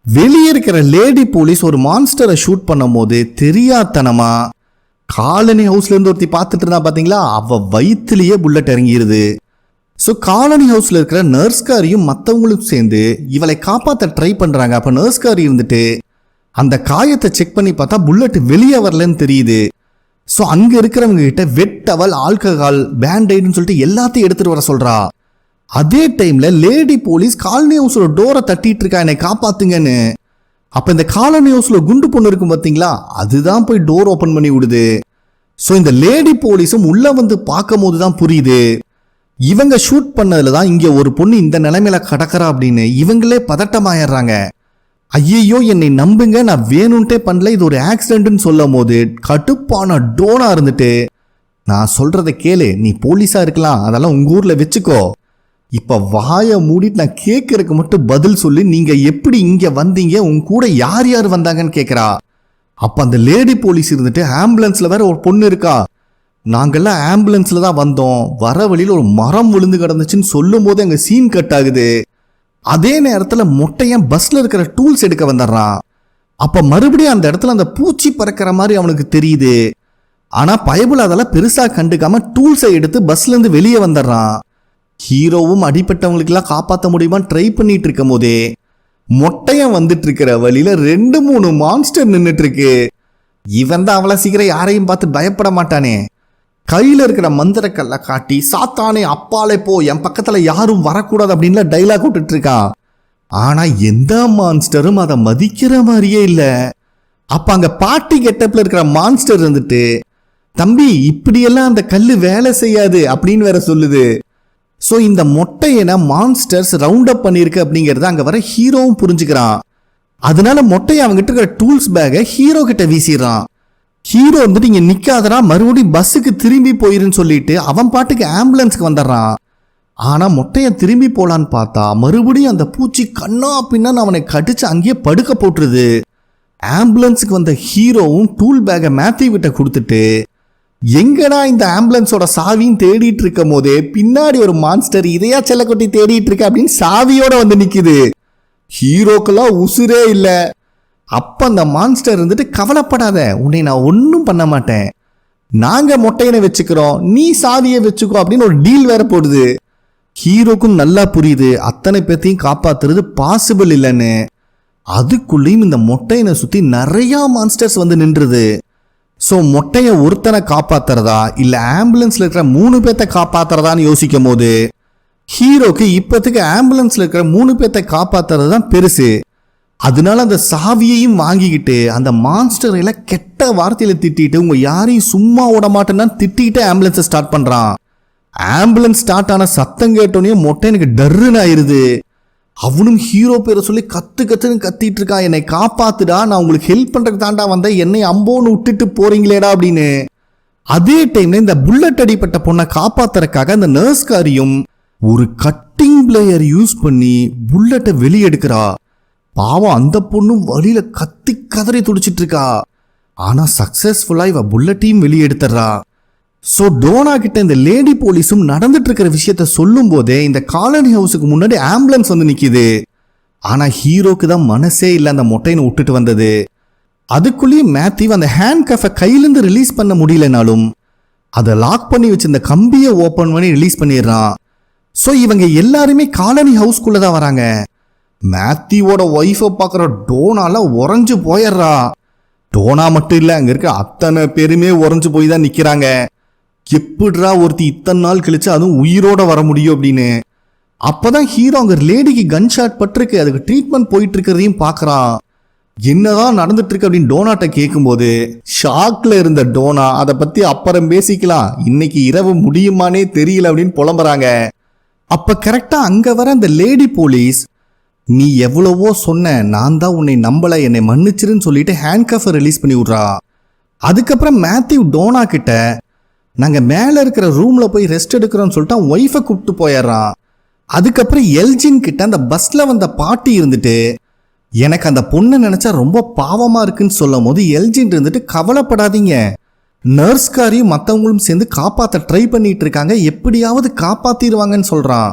வெளியே இருக்கிற லேடி போலீஸ் ஒரு மான்ஸ்டரை ஷூட் பண்ணும் போது தெரியாதனமா காலனி ஹவுஸ்ல இருந்து ஒருத்தி பார்த்துட்டு இருந்தா பாத்தீங்களா, அவ வயிற்றுலயே புல்லட் இறங்கிடுது. ஸோ காலனி ஹவுஸ்ல இருக்கிற நர்ஸ்காரியும் மற்றவங்களும் சேர்ந்து இவளை காப்பாற்ற ட்ரை பண்றாங்க. அப்ப நர்ஸ்காரி இருந்துட்டு அந்த காயத்தை செக் பண்ணி பார்த்தா புல்லட் வெளியே வரலன்னு தெரியுது. ஸோ அங்க இருக்கிறவங்க கிட்ட வெட் டவல், ஆல்கஹால், பேண்டைடுன்னு சொல்லிட்டு எல்லாத்தையும் எடுத்துட்டு வர சொல்றா. அதே டைம்ல லேடி போலீஸ் காலனி ஹவுஸ்ல டோரை தட்டிட்டு இருக்கா, என்னை காப்பாத்துங்கன்னு. அப்ப இந்த காலனி ஹவுஸ்ல குண்டு பொண்ணு இருக்கும் பாத்தீங்களா, அதுதான் போய் டோர் ஓபன் பண்ணி விடுது. ஸோ இந்த லேடி போலீஸும் உள்ள வந்து பார்க்கும் போதுதான் புரியுது, இவங்க ஷூட் பண்ணதுல தான் இங்க ஒரு பொண்ணு இந்த நிலைமையில கடக்கிறா அப்படின்னு. இவங்களே பதட்டமாயிடுறாங்க. ஐயோ என்னை நம்புங்க, நான் வேணும்ட்டே பண்ணல, இது ஒரு ஆக்சிடென்ட்னு சொல்லும் போது கடுப்பான டோனா இருந்துட்டு, நான் சொல்றதை கேளு, நீ போலீஸா இருக்கலாம், அதெல்லாம் உங்க ஊர்ல வச்சுக்கோ, இப்ப வாயை மூடிட்டு நான் கேட்கறதுக்கு மட்டும் பதில் சொல்லி, நீங்க எப்படி இங்க வந்தீங்க, உங்க கூட யார் யார் வந்தாங்கன்னு கேட்கறா. அப்ப அந்த லேடி போலீஸ் இருந்துட்டு, ஆம்புலன்ஸ்ல வேற ஒரு பொண்ணு இருக்கா, நாங்கெல்லாம் ஆம்புலன்ஸ்ல தான் வந்தோம், வர வழியில் ஒரு மரம் விழுந்து கிடந்துச்சுன்னு சொல்லும் போது அங்க சீன் கட் ஆகுது. அதே நேரத்துல மொட்டையன் பஸ்ல இருக்கிற டூல்ஸ் எடுக்க வந்துடுறான். அப்ப மறுபடியும் அந்த இடத்துல அந்த பூச்சி பறக்கிற மாதிரி அவனுக்கு தெரியுது. ஆனா பயபுல அதெல்லாம் பெருசா கண்டுக்காம டூல்ஸை எடுத்து பஸ்ல இருந்து வெளியே வந்துடுறான். ஹீரோவும் அடிப்பட்டவங்களுக்கு எல்லாம் காப்பாற்ற முடியுமா ட்ரை பண்ணிட்டு இருக்கும் போதே மொட்டையன் வந்துட்டு இருக்கிற வழியில 2-3 மான்ஸ்டர் நின்றுட்டு இருக்கு. இவன் தான் அவ்வளவு சீக்கிரம் யாரையும் பார்த்து பயப்பட மாட்டானே. கையில இருக்கிற மந்திரக்கல்ல காட்டி, சாத்தானே அப்பாலே போ, என் பக்கத்துல யாரும் வரக்கூடாது அப்படின்னு டைலாக் விட்டுட்டு இருக்கான். ஆனா எந்த மான்ஸ்டரும் அதை மதிக்கிற மாதிரியே இல்ல. அப்ப அங்க பாட்டி கெட்டப்ல இருக்கிற மான்ஸ்டர் இருந்துட்டு, தம்பி இப்படியெல்லாம் அந்த கல்லு வேலை செய்யாது அப்படின்னு வேற சொல்லுது. ஸோ இந்த மொட்டையனை மான்ஸ்டர்ஸ் ரவுண்ட் அப் பண்ணியிருக்கு அப்படிங்கிறத அங்கே வர ஹீரோவும் புரிஞ்சுக்கிறான். அதனால மொட்டையை அவங்ககிட்ட இருக்கிற டூல்ஸ் பேக்கை ஹீரோ கிட்ட வீசிடுறான். ஹீரோ வந்துட்டு இங்கே நிற்காதரா, மறுபடியும் பஸ்ஸுக்கு திரும்பி போயிருன்னு சொல்லிட்டு அவன் பாட்டுக்கு ஆம்புலன்ஸ்க்கு வந்துடுறான். ஆனால் மொட்டையை திரும்பி போலான்னு பார்த்தா மறுபடியும் அந்த பூச்சி கண்ணா பின்னான்னு அவனை கடிச்சு அங்கேயே படுக்க போட்டுருது. ஆம்புலன்ஸுக்கு வந்த ஹீரோவும் டூல் பேக்கை மேத்யூ கிட்ட கொடுத்துட்டு, எங்கடா இந்த ஆம்புலன்ஸோட சாவியும் தேடிட்டு இருக்கும் போதே பின்னாடி ஒரு மான்ஸ்டர் இதையா செல்லக்கொட்டி தேடிட்டு இருக்க அப்படின்னு சாவியோட வந்து நிக்குது. ஹீரோக்கெல்லாம் உசுரே இல்லை. அப்ப அந்த மான்ஸ்டர் இருந்துட்டு, கவலைப்படாத, உன்னை நான் ஒன்றும் பண்ண மாட்டேன், நாங்க மொட்டையனை வச்சுக்கிறோம், நீ சாவியை வச்சுக்கோ அப்படின்னு ஒரு டீல் வேற போடுது. ஹீரோக்கும் நல்லா புரியுது அத்தனை பேர்த்தையும் காப்பாத்துறது பாசிபிள் இல்லைன்னு. அதுக்குள்ளேயும் இந்த மொட்டையனை சுத்தி நிறைய மான்ஸ்டர்ஸ் வந்து நின்றுது. ஸோ மொட்டையை ஒருத்தனை காப்பாத்துறதா இல்ல ஆம்புலன்ஸ்ல இருக்கிற 3 பேர்த்த காப்பாத்துறதான்னு யோசிக்கும் போது ஹீரோக்கு இப்பத்துக்கு ஆம்புலன்ஸ்ல இருக்கிற 3 பேர்த்த காப்பாத்துறது தான் பெருசு. அதனால அந்த சாவியையும் வாங்கிக்கிட்டு அந்த மான்ஸ்டர் எல்லாம் கெட்ட வார்த்தையில திட்டிட்டு, உங்க யாரையும் சும்மா விட மாட்டேன்னா திட்டிட்டு ஆம்புலன்ஸை ஸ்டார்ட் பண்றான். ஆம்புலன்ஸ் ஸ்டார்ட் ஆன சத்தம் கேட்டோன்னே மொட்டையனுக்கு டர்ருன்னு ஆயிருது. அவனும் ஹீரோ பேரை சொல்லி கத்துன்னு கத்திட்டு இருக்கான், என்னை காப்பாத்துடா, நான் உங்களுக்கு ஹெல்ப் பண்றதுக்கு தாண்டா வந்தேன், என்னை அம்போன்னு விட்டுட்டு போறீங்களேடா அப்படின்னு. அதே டைம்ல இந்த புல்லட் அடிப்பட்ட பொண்ணை காப்பாத்துறதுக்காக அந்த நர்ஸ்காரியும் ஒரு கட்டிங் பிளேயர் யூஸ் பண்ணி புல்லட்டை வெளியெடுக்கிறா. பாவம் அந்த பொண்ணும் வழியில கத்தி கதறி துடிச்சிட்டு இருக்கா. ஆனா சக்சஸ்ஃபுல்லா இவ புல்லட்டையும் வெளியெடுத்துறா. ஸோ டோனா கிட்ட இந்த லேடி போலீஸும் நடந்துட்டு இருக்கிற விஷயத்த சொல்லும் போதே இந்த காலனி ஹவுஸுக்கு முன்னாடி ஆம்புலன்ஸ் வந்து நிக்குது. ஆனா ஹீரோக்கு தான் மனசே இல்லை அந்த மொட்டையனை விட்டுட்டு வந்தது. அதுக்குள்ளேயும் மேத்யூ அந்த ஹேண்ட் கஃபை கையிலிருந்து ரிலீஸ் பண்ண முடியலனாலும் அதை லாக் பண்ணி வச்சு இந்த கம்பியை ஓப்பன் பண்ணி ரிலீஸ் பண்ணிடுறான். ஸோ இவங்க எல்லாருமே காலனி ஹவுஸ்குள்ள தான் வராங்க. மேத்யூவோட ஒய்ஃபை பார்க்குற டோனால உறைஞ்சு போயிடுறா. டோனா மட்டும் இல்லை, அங்கே இருக்க அத்தனை பேருமே உறைஞ்சு போய் தான் நிற்கிறாங்க. எப்படிரா ஒருத்தி இத்தனை நாள் கழிச்சு அதுவும் உயிரோட வர முடியும் அப்படின்னு. அப்பதான் ஹீரோ அங்க லேடிக்கு கன் ஷாட் பட்டிருக்கு, அதுக்கு ட்ரீட்மெண்ட் போயிட்டு இருக்கிறதையும் பார்க்கறான். என்னதான் நடந்துட்டு இருக்கு அப்படின்னு டோனாட்ட கேட்கும்போது ஷாக்ல இருந்த டோனா அதை பத்தி அப்புறம் பேசிக்கலாம், இன்னைக்கு இரவு முடியுமானே தெரியல அப்படின்னு புலம்புறாங்க. அப்ப கரெக்டா அங்க வர அந்த லேடி போலீஸ், நீ எவ்வளவோ சொன்ன, நான் தான் உன்னை நம்பல, என்னை மன்னிச்சிருன்னு சொல்லிட்டு ஹேண்ட்கஃபை ரிலீஸ் பண்ணி விட்றா. அதுக்கப்புறம் மேத்யூ டோனா கிட்ட நாங்க மேல இருக்கிற ரூம்ல போய் ரெஸ்ட் எடுக்கிறோம்னு சொல்லிட்டு அவன் ஒய்ஃபை கூப்பிட்டு போயிடுறான். அதுக்கப்புறம் எல்ஜின் கிட்ட அந்த பஸ்ல வந்த பாட்டி இருந்துட்டு எனக்கு அந்த பொண்ணை நினைச்சா ரொம்ப பாவமா இருக்குன்னு சொல்லும் போது எல்ஜின் இருந்துட்டு கவலைப்படாதீங்க, நர்ஸ்காரையும் மற்றவங்களும் சேர்ந்து காப்பாற்ற ட்ரை பண்ணிட்டு இருக்காங்க, எப்படியாவது காப்பாத்திடுவாங்கன்னு சொல்றான்.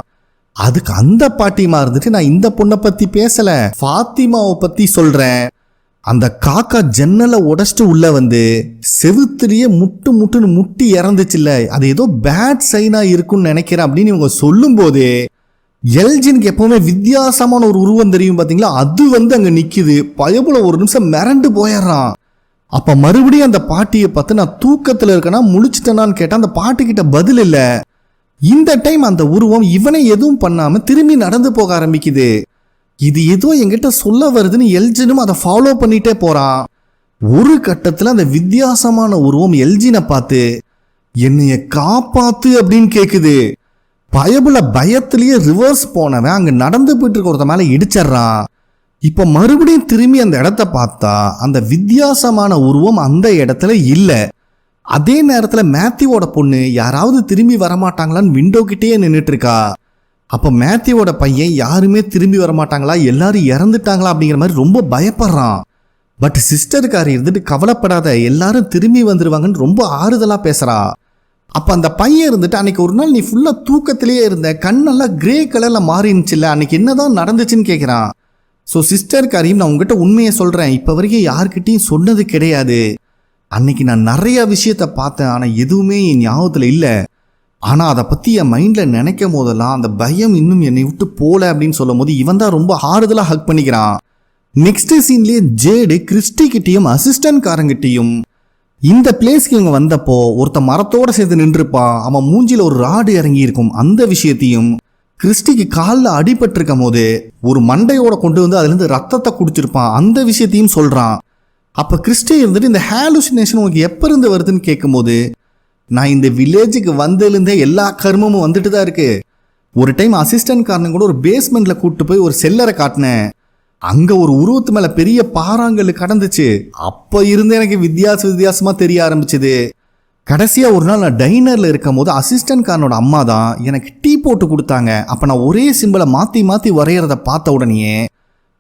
அதுக்கு அந்த பாட்டிமா இருந்துட்டு நான் இந்த பொண்ணை பத்தி பேசல, ஃபாத்திமாவை பத்தி சொல்றேன். அந்த காக்கா ஜன்னலை உடைச்சிட்டு உள்ள வந்து செவுத்திலேயே முட்டுன்னு முட்டி இறந்துச்சுல்ல, அது ஏதோ பேட் சைனா இருக்குன்னு நினைக்கிறேன் அப்படின்னு இவங்க சொல்லும் போதே எல்ஜினுக்கு எப்பவுமே வித்தியாசமான ஒரு உருவம் தெரியும் பாத்தீங்களா, அது வந்து அங்க நிக்குது. பயபுல ஒரு நிமிஷம் மிரண்டு போயிடுறான். அப்ப மறுபடியும் அந்த பாட்டியை பார்த்து நான் தூக்கத்துல இருக்கேன்னா முழிச்சிட்டேனான்னு கேட்டா அந்த பாட்டி கிட்ட பதில் இல்ல. இந்த டைம் அந்த உருவம் இவனை எதுவும் பண்ணாம திரும்பி நடந்து போக ஆரம்பிக்குது. இது ஏதோ என்கிட்ட சொல்ல வருதுன்னு எல்ஜினும் அதை ஃபாலோ பண்ணிட்டே போறான். ஒரு கட்டத்துல அந்த வித்தியாசமான உருவம் எல்ஜினை பார்த்து என்னைய காப்பாத்து அப்படின்னு கேக்குது. பயபுல பயத்திலேயே ரிவர்ஸ் போனவன் அங்க நடந்து போயிட்டு இருக்க ஒருத்த மேல இடிச்சிடறான். இப்ப மறுபடியும் திரும்பி அந்த இடத்த பார்த்தா அந்த வித்தியாசமான உருவம் அந்த இடத்துல இல்ல. அதே நேரத்துல மேத்யூவோட பொண்ணு யாராவது திரும்பி வரமாட்டாங்களான்னு விண்டோ கிட்டேயே நின்றுட்டு இருக்கா. அப்ப மேத்யூவோட பையன் யாருமே திரும்பி வரமாட்டாங்களா, எல்லாரும் இறந்துட்டாங்களா அப்படிங்கிற மாதிரி ரொம்ப பயப்படுறான். பட் சிஸ்டருக்காரி இருந்துட்டு கவலைப்படாத, எல்லாரும் திரும்பி வந்துருவாங்கன்னு ரொம்ப ஆறுதலா பேசுறா. அப்ப அந்த பையன் இருந்துட்டு அன்னைக்கு ஒரு நாள் நீ ஃபுல்லா தூக்கத்திலேயே இருந்த, கண்ணெல்லாம் கிரே கலர்ல மாறினுச்சுல்ல, அன்னைக்கு என்னதான் நடந்துச்சுன்னு கேட்கிறான். ஸோ சிஸ்டருக்காரியும் நான் உங்ககிட்ட உண்மையை சொல்றேன், இப்ப வரைக்கும் யார்கிட்டையும் சொன்னது கிடையாது. அன்னைக்கு நான் நிறைய விஷயத்த பார்த்தேன், ஆனா எதுவுமே என் ஞாபகத்துல இல்லை. ஆனா அதை பத்தி என் மைண்ட்ல நினைக்கும் போதெல்லாம் அந்த பயம் இன்னும் என்னை விட்டு போல அப்படின்னு சொல்லும் போது இவன் தான் ரொம்ப ஆறுதலா ஹக் பண்ணிக்கிறான். நெக்ஸ்ட் சீன்லயே ஜேடு கிறிஸ்டி கிட்டையும் அசிஸ்டன்ட் காரங்கிட்டையும் இந்த பிளேஸ்க்கு இவங்க வந்தப்போ ஒருத்த மரத்தோட சேர்த்து நின்றுப்பான், அவன் மூஞ்சில ஒரு ராடு இறங்கி இருக்கும், அந்த விஷயத்தையும் கிறிஸ்டிக்கு காலில் அடிபட்டு இருக்கும் போது ஒரு மண்டையோட கொண்டு வந்து அதுல இருந்து ரத்தத்தை குடிச்சிருப்பான், அந்த விஷயத்தையும் சொல்றான். அப்ப கிறிஸ்டி இருந்துட்டு இந்த ஹாலுசினேஷன் உனக்கு எப்ப இருந்து வருதுன்னு கேட்கும்போது நான் இந்த வில்லேஜுக்கு வந்ததுலேருந்தே எல்லா கர்மமும் வந்துட்டு தான் இருக்கு. ஒரு டைம் அசிஸ்டன்ட் காரனும் கூட ஒரு பேஸ்மெண்ட்ல கூப்பிட்டு போய் ஒரு செல்லரை காட்டினேன், அங்க ஒரு உருவத்து மேல பெரிய பாறாங்கல் கடந்துச்சு, அப்ப இருந்து எனக்கு வித்தியாசமா தெரிய ஆரம்பிச்சது. கடைசியா ஒரு நாள் நான் டைனர்ல இருக்கும் போது அசிஸ்டன்ட் காரனோட அம்மா தான் எனக்கு டீ போட்டு கொடுத்தாங்க. அப்ப நான் ஒரே சிம்பிளை மாத்தி வரைகிறத பார்த்த உடனே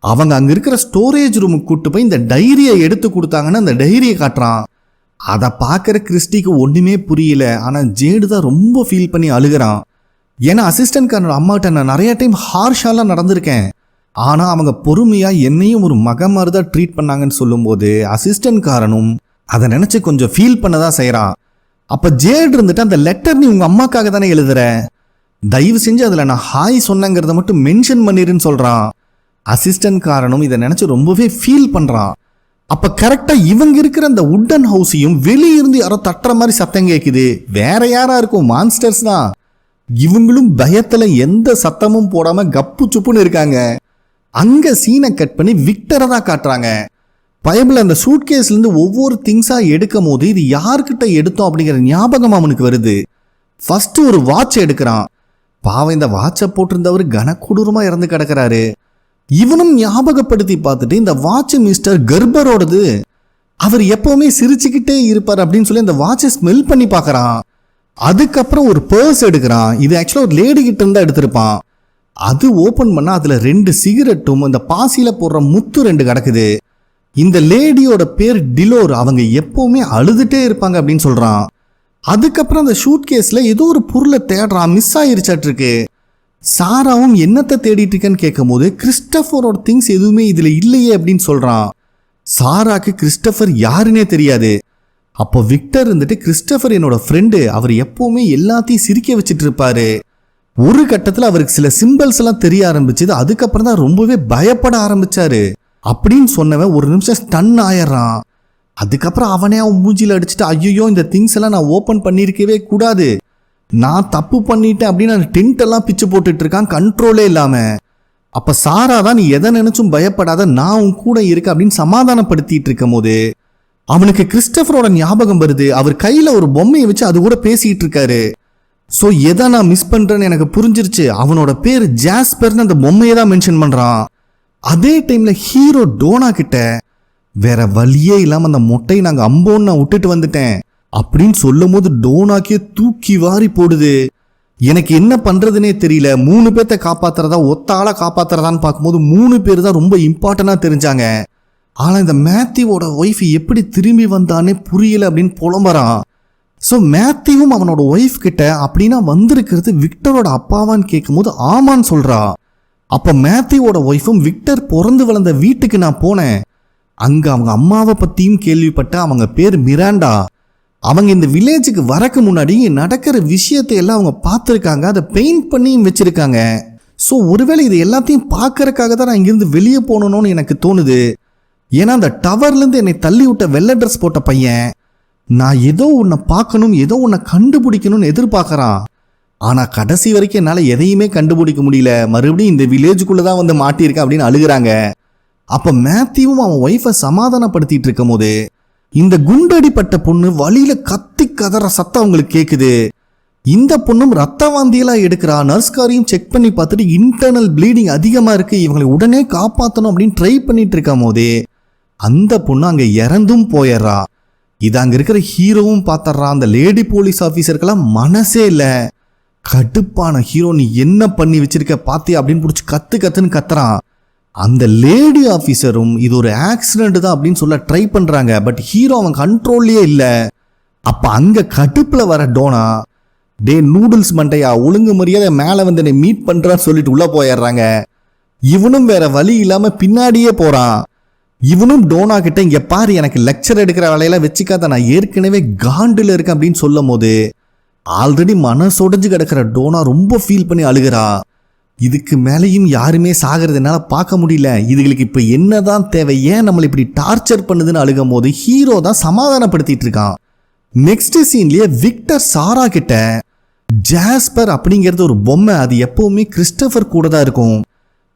அவங்க அங்க இருக்கிற ஸ்டோரேஜ் ரூமுக்கு கூப்பிட்டு போய் இந்த டைரியை எடுத்து கொடுத்தாங்கன்னு அந்த டைரியை காட்டுறான். அதை பார்க்குற கிறிஸ்டிக்கு ஒன்றுமே புரியல. ஆனால் ஜேடு தான் ரொம்ப ஃபீல் பண்ணி அழுகிறான். ஏன்னா அசிஸ்டன்ட் காரனோட அம்மாட்ட நான் நிறைய டைம் ஹார்ஷாலாம் நடந்திருக்கேன், ஆனால் அவங்க பொறுமையாக என்னையும் ஒரு மக மாதிரி தான் ட்ரீட் பண்ணாங்கன்னு சொல்லும்போது அசிஸ்டன்ட் காரனும் அதை நினச்சி கொஞ்சம் ஃபீல் பண்ண தான் செய்கிறான். அப்போ ஜேடு இருந்துட்டு அந்த லெட்டர் நீ உங்கள் அம்மாக்காக தானே எழுதுற, தயவு செஞ்சு அதில் நான் ஹாய் சொன்னங்கிறத மட்டும் மென்ஷன் பண்ணிருன்னு சொல்கிறான். அசிஸ்டன்ட் காரனும் இதை நினச்சி ரொம்பவே ஃபீல் பண்ணுறான். அப்ப கரெக்டா இவங்க இருக்கிற அந்த உட்டன் ஹவுஸையும் வெளியிருந்து யாரோ தட்டுற மாதிரி சத்தம் கேட்குது. வேற யாரா இருக்கும், மான்ஸ்டர்ஸ் தான். இவங்களும் பயத்துல எந்த சத்தமும் போடாம கப்பு சுப்புன்னு இருக்காங்க. அங்க சீனை கட் பண்ணி விக்டரை தான் காட்டுறாங்க. பைபிள் அந்த சூட்கேஸ்ல இருந்து ஒவ்வொரு திங்ஸா எடுக்கும் போது இது யார்கிட்ட எடுத்தோம் அப்படிங்கிற ஞாபகம் அவனுக்கு வருது. ஃபர்ஸ்ட் ஒரு வாட்ச் எடுக்கிறான். பாவம், இந்த வாட்சை போட்டிருந்தவர் கனக்கொடூரமா இறந்து கிடக்கிறாரு. இவனும் ஞாபகப்படுத்தி பார்த்துட்டு இந்த வாட்ச் மிஸ்டர் கர்பரோடது, அவர் எப்பவுமே சிரிச்சுக்கிட்டே இருப்பார் அப்படின்னு சொல்லி அந்த வாட்சை ஸ்மெல் பண்ணி பார்க்கறான். அதுக்கப்புறம் ஒரு பர்ஸ் எடுக்கிறான். இது ஆக்சுவலாக ஒரு லேடி கிட்ட இருந்தா எடுத்திருப்பான். அது ஓபன் பண்ணா அதுல 2 சிகரெட்டும் இந்த பாசியில போடுற முத்து 2 கிடக்குது. இந்த லேடியோட பேர் டிலோர், அவங்க எப்பவுமே அழுதுட்டே இருப்பாங்க அப்படின்னு சொல்றான். அதுக்கப்புறம் அந்த ஷூட் கேஸ்ல ஏதோ ஒரு பொருளை தேடுறான், மிஸ் ஆயிருச்சாட்டு இருக்கு. சாராவும் என்னத்தை தேடிட்டு இருக்கேன்னு கேட்கும் போது கிறிஸ்டபரோட திங்ஸ் எதுவுமே இதுல இல்லையே அப்படின்னு சொல்றான். சாராக்கு கிறிஸ்டபர் யாருன்னே தெரியாது. அப்போ விக்டர் இருந்துட்டு கிறிஸ்டபர் என்னோட ஃப்ரெண்டு, அவர் எப்பவுமே எல்லாத்தையும் சிரிக்க வச்சுட்டு இருப்பாரு. ஒரு கட்டத்துல அவருக்கு சில சிம்பிள்ஸ் எல்லாம் தெரிய ஆரம்பிச்சது. அதுக்கப்புறம் தான் ரொம்பவே பயப்பட ஆரம்பிச்சாரு அப்படின்னு சொன்னவன் ஒரு நிமிஷம் ஸ்டன் ஆயிடுறான். அதுக்கப்புறம் அவனே அவன் மூஞ்சில அடிச்சுட்டு ஐயோ இந்த திங்ஸ் எல்லாம் நான் ஓபன் பண்ணிருக்கவே கூடாது, நான் தப்பு பண்ணிட்டேன் அப்படின்னு டென்ட் எல்லாம் பிச்சு போட்டுட்டு இருக்கான் கண்ட்ரோலே இல்லாம. அப்ப சாரா தான், நீ எதை நினைச்சும் பயப்படாத, நான் உன் கூட இருக்க அப்படின்னு சமாதானப்படுத்திட்டு இருக்கும் போது அவனுக்கு கிறிஸ்டபரோட ஞாபகம் வருது. அவர் கையில ஒரு பொம்மையை வச்சு அது கூட பேசிட்டு இருக்காரு. ஸோ எதை நான் மிஸ் பண்றேன்னு எனக்கு புரிஞ்சிருச்சு. அவனோட பேர் ஜாஸ்பர்னு அந்த பொம்மையை தான் மென்ஷன் பண்றான். அதே டைம்ல ஹீரோ டோனா கிட்ட வேற வழியே இல்லாம அந்த மொட்டையை நாங்க அம்போன்னு நான் விட்டுட்டு வந்துட்டேன் அப்படின்னு சொல்லும் போது டோனாக்கே தூக்கி வாரி போடுது. எனக்கு என்ன பண்றதுனே தெரியல. 3 பேர்த்த காப்பாத்துறதா ஒத்த ஆளா காப்பாத்துறதான்னு பார்க்கும்போது 3 பேர் தான் ரொம்ப இம்பார்ட்டண்டா தெரிஞ்சாங்க. ஆனா இந்த மேத்யூவோட ஒய்ஃப் எப்படி திரும்பி வந்தானே புரியல அப்படின்னு புலம்பறான். ஸோ மேத்யூவும் அவனோட ஒய்ஃப் கிட்ட அப்படின்னா வந்திருக்கிறது விக்டரோட அப்பாவான்னு கேட்கும்போது ஆமான்னு சொல்றா. அப்ப மேத்யூவோட ஒய்ஃபும், விக்டர் பிறந்து வளர்ந்த வீட்டுக்கு நான் போனேன், அங்க அவங்க அம்மாவை பத்தியும் கேள்விப்பட்ட, அவங்க பேர் மிராண்டா, அவங்க இந்த வில்லேஜுக்கு வரக்கு முன்னாடி நடக்கிற விஷயத்தை எல்லாம் அவங்க பார்த்துருக்காங்க, அதை பெயிண்ட் பண்ணியும் வச்சிருக்காங்க. ஸோ ஒருவேளை இது எல்லாத்தையும் பார்க்கறதுக்காக தான் நான் இங்கிருந்து வெளியே போகணும்னு எனக்கு தோணுது. ஏன்னா அந்த டவர்லேருந்து என்னை தள்ளி விட்ட வெள்ளை ட்ரெஸ் போட்ட பையன் நான் ஏதோ உன்னை பார்க்கணும், ஏதோ உன்னை கண்டுபிடிக்கணும்னு எதிர்பார்க்கறான். ஆனால் கடைசி வரைக்கும் என்னால் எதையுமே கண்டுபிடிக்க முடியல, மறுபடியும் இந்த வில்லேஜுக்குள்ளே தான் வந்து மாட்டியிருக்கேன் அப்படின்னு அழுகிறாங்க. அப்போ மேத்யூவும் அவன் ஒய்ஃபை சமாதானப்படுத்திட்டு இருக்கும் போது இந்த குண்டடிப்பட்ட பொண்ணு வழியில கத்தி கதற சத்தம் அவங்களுக்கு கேட்குது. இந்த பொண்ணும் ரத்த வாந்தியெல்லாம் எடுக்கிறா. நர்ஸ்காரையும் செக் பண்ணி பார்த்துட்டு இன்டர்னல் ப்ளீடிங் அதிகமாக இருக்கு, இவங்களை உடனே காப்பாற்றணும் அப்படின்னு ட்ரை பண்ணிட்டு இருக்கும் போதே அந்த பொண்ணு அங்கே இறந்தும் போயிடுறா. இது அங்கே இருக்கிற ஹீரோவும் பார்த்துட்றான். அந்த லேடி போலீஸ் ஆஃபீஸருக்கெல்லாம் மனசே இல்லை. கடுப்பான ஹீரோ, நீ என்ன பண்ணி வச்சிருக்க பாத்தியா அப்படின்னு பிடிச்சி கத்துன்னு கத்துறான். அந்த லேடி ஆஃபீஸரும் இது ஒரு ஆக்சிடென்ட் தான் அப்படின்னு சொல்ல ட்ரை பண்றாங்க. பட் ஹீரோ அவன் கண்ட்ரோல்லையே இல்லை. அப்ப அங்க கடுப்புல வர டோனா, டே நூடுல்ஸ் மண்டையா, ஒழுங்கு மரியாதை மேலே வந்து என்னை மீட் பண்றான்னு சொல்லிட்டு உள்ள போயிடுறாங்க. இவனும் வேற வழி இல்லாம பின்னாடியே போறான். இவனும் டோனா கிட்ட, இங்க பாரு எனக்கு லெக்சர் எடுக்கிற வேலையெல்லாம் வச்சுக்காத, நான் ஏற்கனவே காண்டில் இருக்கேன் அப்படின்னு சொல்லும் போது ஆல்ரெடி மனசொடைஞ்சு கிடக்கிற டோனா ரொம்ப ஃபீல் பண்ணி அழுகிறா. இதுக்கு மேலேயும் யாருமே சாகிறது என்னால் பார்க்க முடியல, இதுகளுக்கு இப்போ என்னதான் தேவை, ஏன் நம்மளை இப்படி டார்ச்சர் பண்ணுதுன்னு அழுகும் போது ஹீரோ தான் சமாதானப்படுத்திட்டு இருக்கான். நெக்ஸ்ட் சீன்லயே விக்டர் சாரா கிட்ட, ஜாஸ்பர் அப்படிங்கிறது ஒரு பொம்மை, அது எப்பவுமே கிறிஸ்டபர் கூட தான் இருக்கும்,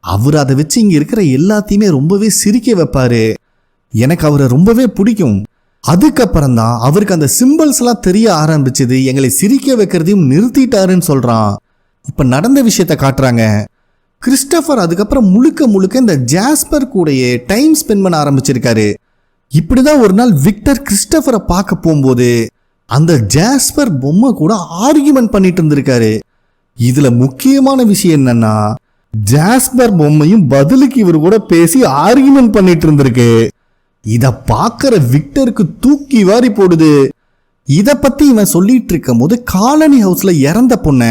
அவர் அதை வச்சு இங்க இருக்கிற எல்லாத்தையுமே ரொம்பவே சிரிக்க வைப்பாரு, எனக்கு அவரை ரொம்பவே பிடிக்கும். அதுக்கப்புறம் தான் அவருக்கு அந்த சிம்பிள்ஸ் எல்லாம் தெரிய ஆரம்பிச்சது, எங்களை சிரிக்க வைக்கிறதையும் நிறுத்திட்டாருன்னு சொல்றான். இப்ப நடந்த விஷயத்த காட்டுறாங்க. கிறிஸ்டபர் அதுக்கப்புறம் முழுக்க இந்த ஜாஸ்பர் கூடயே டைம் ஸ்பெண்ட் பண்ண ஆரம்பிச்சிருக்காரு. இப்படிதான் ஒரு நாள் விக்டர் கிறிஸ்டபரை பார்க்க போகும்போது அந்த ஜாஸ்பர் பொம்மை கூட ஆர்கியூமெண்ட் பண்ணிட்டு இருந்திருக்காரு. இதுல முக்கியமான விஷயம் என்னன்னா, ஜாஸ்பர் பொம்மையும் பதிலுக்கு இவர் கூட பேசி ஆர்கியூமெண்ட் பண்ணிட்டு இருந்திருக்கு. இத பாக்குற விக்டருக்கு தூக்கி வாரி போடுது. இத பத்தி இவன் சொல்லிட்டு இருக்கும் போது காலனி ஹவுஸ்ல இறந்த பொண்ண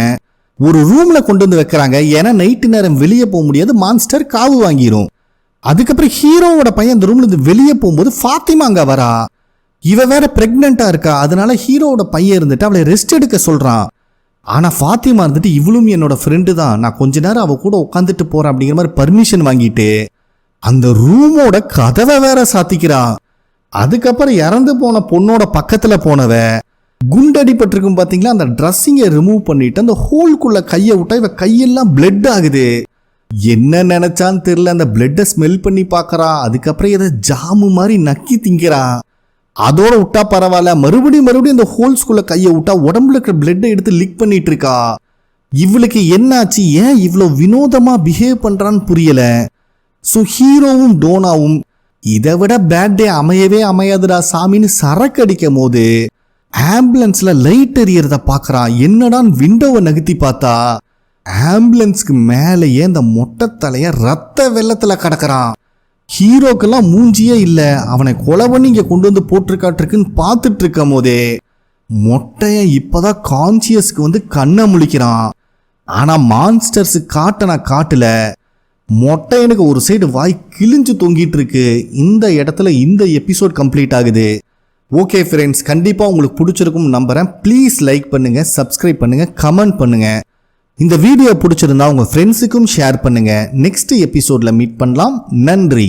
ஒரு ரூம்ல கொண்டு வந்து வைக்கிறாங்க. ஏன்னா நைட்டு நேரம் வெளியே போக முடியாது, மான்ஸ்டர் காவு வாங்கிரும். அதுக்கப்புறம் ஹீரோவோட பையன் அந்த ரூம்ல இருந்து வெளியே போகும்போது ஃபாத்திமா அங்க வரா. இவ வேற பிரெக்னெண்டா இருக்கா. அதனால ஹீரோவோட பையன் இருந்துட்டு அவளை ரெஸ்ட் எடுக்க சொல்றான். ஆனா ஃபாத்திமா இருந்துட்டு, இவளும் என்னோட ஃப்ரெண்டு தான், நான் கொஞ்ச நேரம் அவ கூட உட்காந்துட்டு போறேன் அப்படிங்கிற மாதிரி பர்மிஷன் வாங்கிட்டு அந்த ரூமோட கதவை வேற சாத்திக்கிறான். அதுக்கப்புறம் இறந்து போன பொண்ணோட பக்கத்துல போனவ குண்டடிப்பட்டிருக்கும் பாத்தீங்களா, அந்த ட்ரெஸ்ஸிங்கை ரிமூவ் பண்ணிட்டு அந்த ஹோல்குள்ள கையை விட்டா இவ கையெல்லாம் பிளட் ஆகுது. என்ன நினைச்சான்னு தெரியல, அந்த பிளட்டை ஸ்மெல் பண்ணி பாக்குறா. அதுக்கப்புறம் எதை ஜாமு மாதிரி நக்கி திங்கிறா. அதோட விட்டா பரவாயில்ல, மறுபடியும் இந்த ஹோல்ஸ்குள்ள கையை விட்டா உடம்புல இருக்கிற பிளட்டை எடுத்து லீக் பண்ணிட்டு இருக்கா. இவளுக்கு என்னாச்சு, ஏன் இவ்வளோ வினோதமா பிஹேவ் பண்றான்னு புரியல. ஸோ ஹீரோவும் டோனாவும் இதை விட பேட் டே அமையாதுடா சாமின்னு சரக்கு அடிக்கும் போது ஆம்புலன்ஸ்ல லைட் எரியறத பாக்குறான். என்னடான்னு விண்டோவை நகர்த்தி பார்த்தா ஆம்புலன்ஸ்க்கு மேலேயே இந்த மொட்டை தலைய ரத்த வெள்ளத்துல கிடக்குறான். ஹீரோக்கெல்லாம் மூஞ்சியே இல்ல, அவனை கொலை பண்ணி இங்க கொண்டு வந்து போட்டிருக்காட்டிருக்குன்னு பார்த்துட்டு இருக்கும் போதே மொட்டைய இப்பதான் கான்சியஸ்க்கு வந்து கண்ணை முழிக்கிறான். ஆனா மான்ஸ்டர்ஸ் காட்டல. மொட்டையனுக்கு ஒரு சைடு வாய் கிழிஞ்சு தொங்கிட்டு இருக்கு. இந்த இடத்துல இந்த எபிசோட் கம்ப்ளீட் ஆகுது. ஓகே ஃப்ரெண்ட்ஸ், கண்டிப்பாக உங்களுக்கு பிடிச்சிருக்கும் நம்புறேன். ப்ளீஸ் லைக் பண்ணுங்க, சப்ஸ்கிரைப் பண்ணுங்க, கமெண்ட் பண்ணுங்க. இந்த வீடியோ பிடிச்சிருந்தா உங்க ஃப்ரெண்ட்ஸுக்கும் ஷேர் பண்ணுங்க. நெக்ஸ்ட் எபிசோட்ல மீட் பண்ணலாம். நன்றி.